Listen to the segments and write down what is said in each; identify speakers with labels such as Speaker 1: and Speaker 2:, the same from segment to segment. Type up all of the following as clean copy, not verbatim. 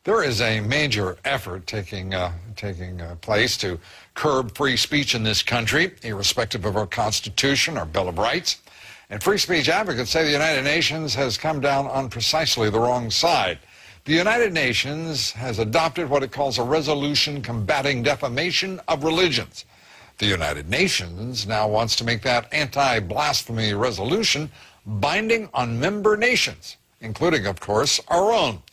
Speaker 1: There is a major effort taking place to curb free speech in this country, irrespective of our Constitution, our Bill of Rights. And free speech advocates say the United Nations has come down on precisely the wrong side. The United Nations has adopted what it calls a resolution combating defamation of religions. The United Nations now wants to make that anti-blasphemy resolution binding on member nations, including, of course, our own.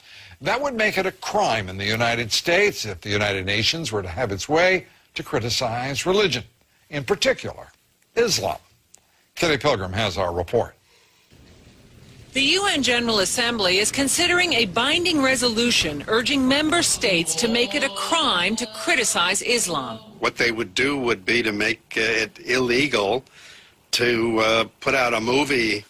Speaker 1: That would make it a crime in the United States if the United Nations were to have its way to criticize religion, in particular, Islam. Kitty Pilgrim has our report.
Speaker 2: The UN General Assembly is considering a binding resolution urging member states to make it a crime to criticize Islam.
Speaker 3: What they would do would be to make it illegal to put out a movie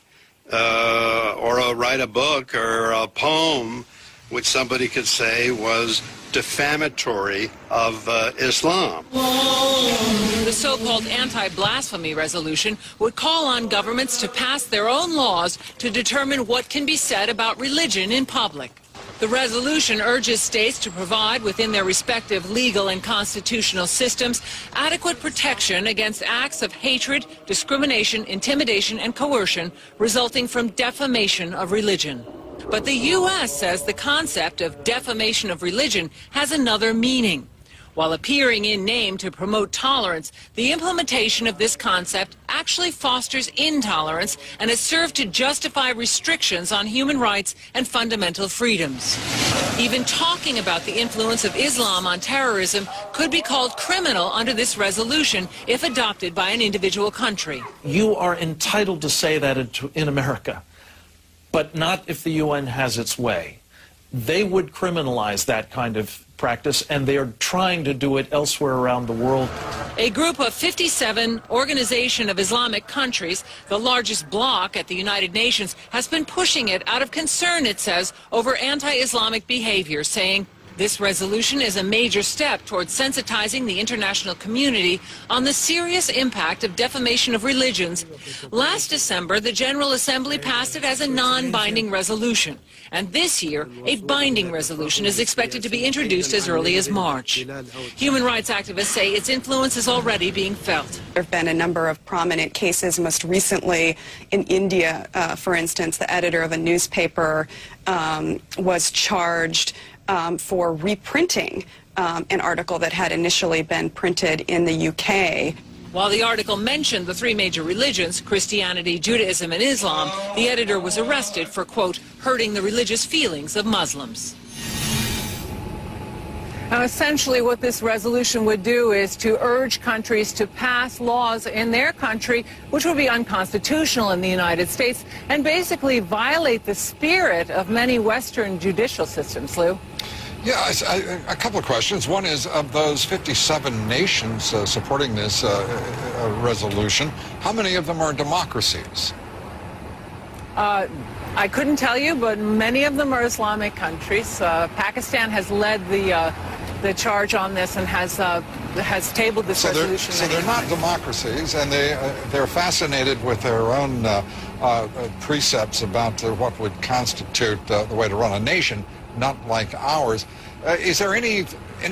Speaker 3: or write a book or a poem which somebody could say was defamatory of Islam.
Speaker 2: The so-called anti-blasphemy resolution would call on governments to pass their own laws to determine what can be said about religion in public. The resolution urges states to provide within their respective legal and constitutional systems adequate protection against acts of hatred, discrimination, intimidation, and coercion resulting from defamation of religion. But the U.S. says the concept of defamation of religion has another meaning. While appearing in name to promote tolerance, the implementation of this concept actually fosters intolerance and has served to justify restrictions on human rights and fundamental freedoms. Even talking about the influence of Islam on terrorism could be called criminal under this resolution if adopted by an individual country.
Speaker 4: You are entitled to say that in America, but not if the UN has its way. They would criminalize that kind of practice, and they are trying to do it elsewhere around the world.
Speaker 2: A group of 57 Organization of Islamic Countries, the largest bloc at the United Nations, has been pushing it out of concern, it says, over anti-Islamic behavior, saying this resolution is a major step towards sensitizing the international community on the serious impact of defamation of religions. Last December, the General Assembly passed it as a non-binding resolution. And this year, a binding resolution is expected to be introduced as early as March. Human rights activists say its influence is already being felt.
Speaker 5: There have been a number of prominent cases, most recently in India, for instance, the editor of a newspaper was charged for reprinting an article that had initially been printed in the UK.
Speaker 2: While the article mentioned the three major religions, Christianity, Judaism, and Islam, the editor was arrested for, quote, hurting the religious feelings of Muslims.
Speaker 6: Now, essentially what this resolution would do is to urge countries to pass laws in their country which would be unconstitutional in the United States and basically violate the spirit of many Western judicial systems, Lou.
Speaker 1: Yeah, a couple of questions. One is, of those 57 nations supporting this resolution, how many of them are democracies?
Speaker 6: I couldn't tell you, but many of them are Islamic countries. Pakistan has led the charge on this and has tabled this resolution.
Speaker 1: So they're not democracies, and they're fascinated with their own precepts about what would constitute the way to run a nation, not like ours. Is there any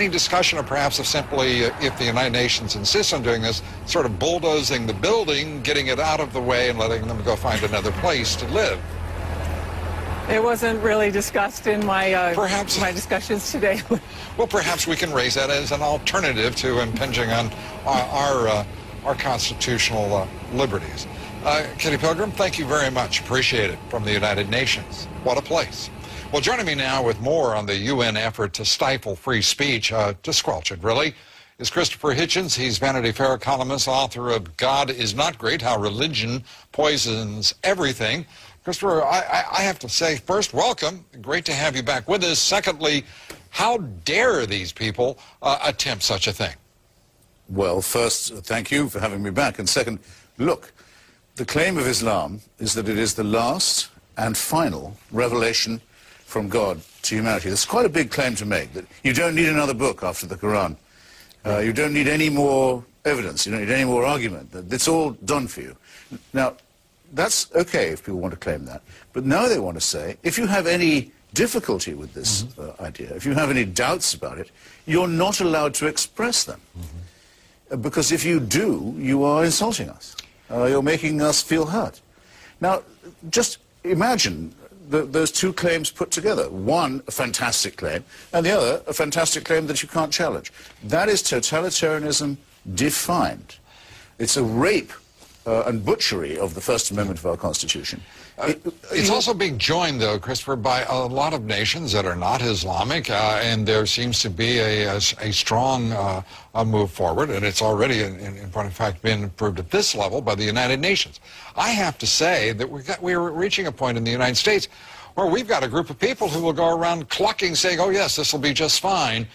Speaker 1: discussion, or perhaps of simply, if the United Nations insists on doing this, sort of bulldozing the building, getting it out of the way, and letting them go find another place to live?
Speaker 6: It wasn't really discussed in my my discussions today.
Speaker 1: Well, perhaps we can raise that as an alternative to impinging on our constitutional liberties. Kitty Pilgrim, thank you very much. Appreciate it. From the United Nations. What a place. Well, joining me now with more on the UN effort to stifle free speech, to squelch it, really, is Christopher Hitchens. He's Vanity Fair columnist, author of God is Not Great, How Religion Poisons Everything. Christopher, I have to say, first, welcome. Great to have you back with us. Secondly, how dare these people attempt such a thing?
Speaker 7: Well, first, thank you for having me back. And second, look, the claim of Islam is that it is the last and final revelation from God to humanity. That's quite a big claim to make, that you don't need another book after the Quran. You don't need any more evidence. You don't need any more argument. It's all done for you. Now, that's okay if people want to claim that. But now they want to say, if you have any difficulty with this idea, if you have any doubts about it, you're not allowed to express them. Because if you do, you are insulting us. You're making us feel hurt. Now, just imagine those two claims put together. One, a fantastic claim, and the other, a fantastic claim that you can't challenge. That is totalitarianism defined. It's a rape and butchery of the First Amendment of our Constitution.
Speaker 1: It's also being joined, though, Christopher, by a lot of nations that are not Islamic, and there seems to be a strong move forward, and it's already, in point of fact, been approved at this level by the United Nations. I have to say that we're reaching a point in the United States where we've got a group of people who will go around clucking, saying, oh, yes, this will be just fine,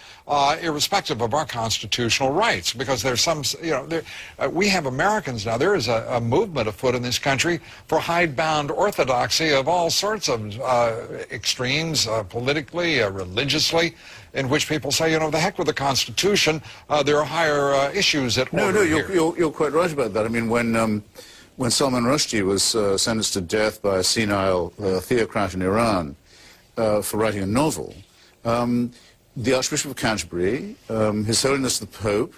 Speaker 1: irrespective of our constitutional rights, because there's some, you know, we have Americans now. There is a movement afoot in this country for hidebound orthodoxy of all sorts of extremes, politically, religiously, in which people say, you know, the heck with the Constitution, there are higher issues at order here.
Speaker 7: You're quite right about that. I mean, when Salman Rushdie was sentenced to death by a senile theocrat in Iran for writing a novel, the Archbishop of Canterbury, His Holiness the Pope,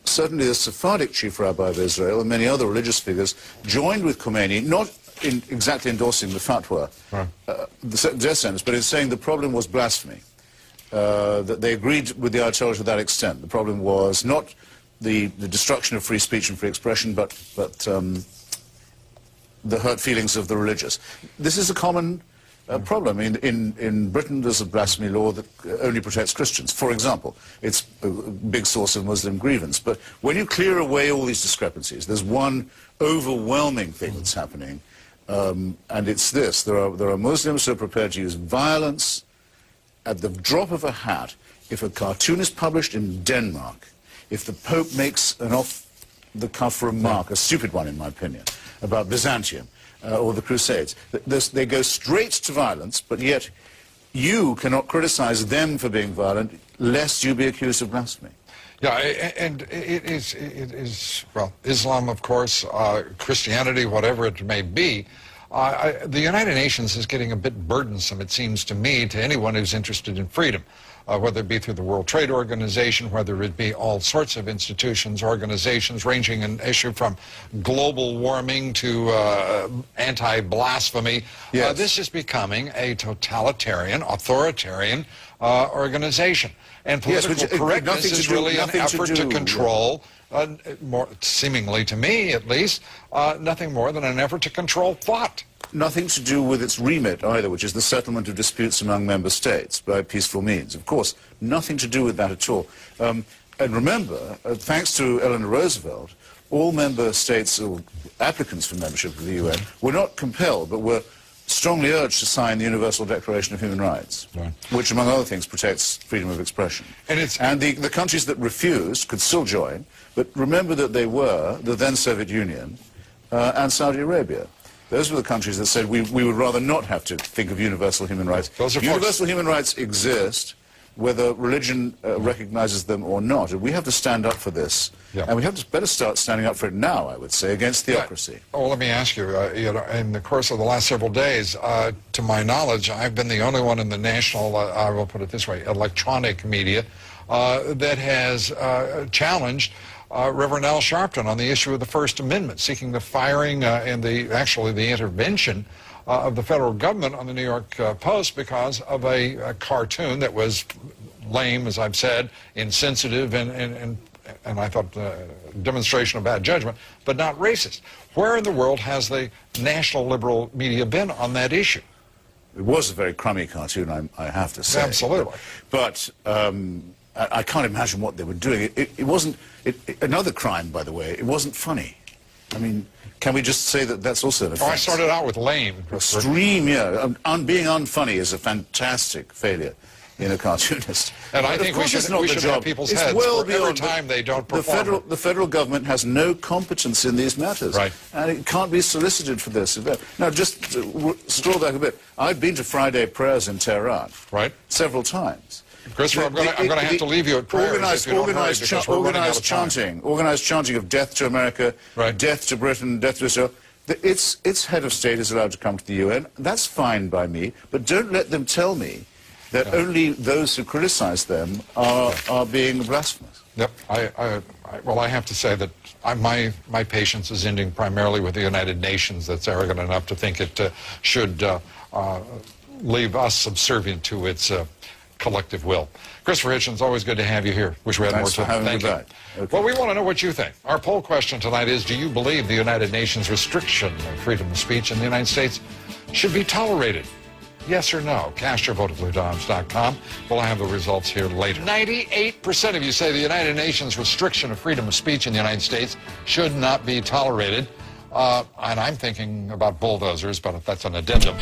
Speaker 7: certainly the Sephardic chief rabbi of Israel, and many other religious figures joined with Khomeini, not in exactly endorsing the fatwa, the death sentence, but in saying the problem was blasphemy. That they agreed with the Ayatollah to that extent. The problem was not the destruction of free speech and free expression, but the hurt feelings of the religious. This is a common problem. In Britain, there's a blasphemy law that only protects Christians, for example. It's a big source of Muslim grievance. But when you clear away all these discrepancies, there's one overwhelming thing that's happening, and it's this. There are Muslims who are prepared to use violence at the drop of a hat if a cartoon is published in Denmark, if the Pope makes an off-the-cuff remark, a stupid one in my opinion, about Byzantium or the Crusades. They go straight to violence, but yet you cannot criticize them for being violent, lest you be accused of blasphemy.
Speaker 1: Yeah, and it is, well, Islam, of course, Christianity, whatever it may be. The United Nations is getting a bit burdensome, it seems to me, to anyone who's interested in freedom. Whether it be through the World Trade Organization, whether it be all sorts of institutions, organizations, ranging in issue from global warming to anti-blasphemy.
Speaker 7: Yes.
Speaker 1: This is becoming a totalitarian, authoritarian organization. And political correctness is really an effort to control, more, seemingly to me at least, nothing more than an effort to control thought.
Speaker 7: Nothing to do with its remit either, which is the settlement of disputes among member states by peaceful means. Of course, nothing to do with that at all. And remember, thanks to Eleanor Roosevelt, all member states or applicants for membership of the UN were not compelled, but were strongly urged to sign the Universal Declaration of Human Rights, which, among other things, protects freedom of expression. And the countries that refused could still join, but remember that they were the then Soviet Union and Saudi Arabia. Those were the countries that said we would rather not have to think of universal human rights. Universal human rights exist, whether religion recognizes them or not. And we have to stand up for this. And we have to better start standing up for it now, I would say, against theocracy.
Speaker 1: Well, let me ask you, you know, in the course of the last several days, to my knowledge, I've been the only one in the national, I will put it this way, electronic media that has challenged Reverend Al Sharpton on the issue of the First Amendment, seeking the firing and actually the intervention of the federal government on the New York Post because of a cartoon that was lame, as I've said, insensitive, and I thought a demonstration of bad judgment, but not racist. Where in the world has the national liberal media been on that issue?
Speaker 7: It was a very crummy cartoon, I have to say.
Speaker 1: Absolutely.
Speaker 7: But I can't imagine what they were doing. It wasn't, another crime, by the way, it wasn't funny. I mean, can we just say that that's also an offense?
Speaker 1: Oh, I started out with lame.
Speaker 7: Extreme, yeah. Being unfunny is a fantastic failure in a cartoonist.
Speaker 1: And I think we should have people's heads
Speaker 7: well
Speaker 1: for every time they don't perform.
Speaker 7: The federal government has no competence in these matters.
Speaker 1: Right.
Speaker 7: And it can't be solicited for this. Now, just scroll back a bit. I've been to Friday prayers in Tehran.
Speaker 1: Right.
Speaker 7: Several times.
Speaker 1: Christopher, I'm going to have to leave you at prayers
Speaker 7: organized chanting of death to America, death to Britain, death to Israel. its head of state is allowed to come to the UN. That's fine by me, but don't let them tell me that only those who criticize them are being blasphemous.
Speaker 1: Yep. Well, I have to say that my patience is ending primarily with the United Nations that's arrogant enough to think it should leave us subservient to its collective will. Christopher Hitchens, always good to have you here. Wish we had more time. Thank you.
Speaker 7: Okay.
Speaker 1: Well, we want to know what you think. Our poll question tonight is, do you believe the United Nations restriction of freedom of speech in the United States should be tolerated? Yes or no? Cast your vote at BlueDiamonds.com. We'll have the results here later. 98% of you say the United Nations restriction of freedom of speech in the United States should not be tolerated. And I'm thinking about bulldozers, but that's an addendum.